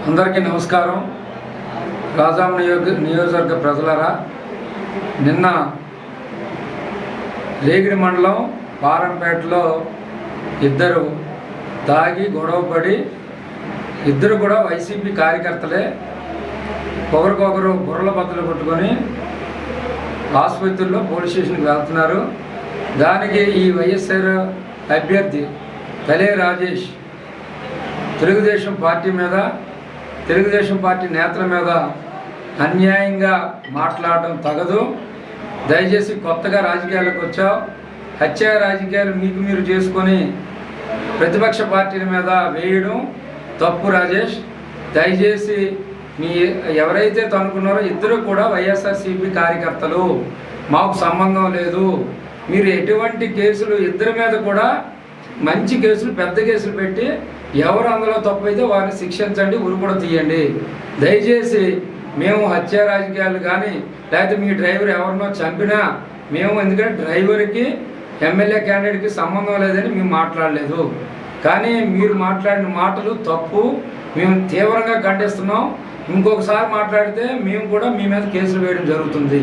అందరికీ నమస్కారం. రాజాం నియోజకవర్గ ప్రజలరా, నిన్న రేగిడి మండలం పారంపేటలో ఇద్దరు తాగి గొడవపడి, ఇద్దరు కూడా వైసీపీ కార్యకర్తలే ఒకరికొకరు బుర్రల బద్దలు కొట్టుకొని ఆసుపత్రిలో పోలీస్ స్టేషన్కి వెళ్తున్నారు. దానికి ఈ వైఎస్ఆర్ అభ్యర్థి తలే రాజేష్ తెలుగుదేశం పార్టీ మీద, తెలుగుదేశం పార్టీ నేతల మీద అన్యాయంగా మాట్లాడడం తగదు. దయచేసి కొత్తగా రాజకీయాలకు వచ్చావు, హత్యా రాజకీయాలు మీకు మీరు చేసుకొని ప్రతిపక్ష పార్టీల మీద వేయడం తప్పు. రాజేష్, దయచేసి మీ ఎవరైతే తనుకున్నారో ఇద్దరు కూడా వైఎస్ఆర్సీపీ కార్యకర్తలు, మాకు సంబంధం లేదు. మీరు ఎటువంటి కేసులు ఇద్దరి మీద కూడా మంచి కేసులు, పెద్ద కేసులు పెట్టి ఎవరు అందులో తప్పు అయితే వారిని శిక్షించండి, ఉరి కూడా తీయండి. దయచేసి మేము హత్యా రాజకీయాలు కానీ లేకపోతే మీ డ్రైవర్ ఎవరినో చంపినా మేము, ఎందుకంటే డ్రైవర్కి ఎమ్మెల్యే క్యాండిడేట్కి సంబంధం లేదని మేము మాట్లాడలేదు. కానీ మీరు మాట్లాడిన మాటలు తప్పు, మేము తీవ్రంగా ఖండిస్తున్నాం. ఇంకొకసారి మాట్లాడితే మేము కూడా మీ మీద కేసులు వేయడం జరుగుతుంది.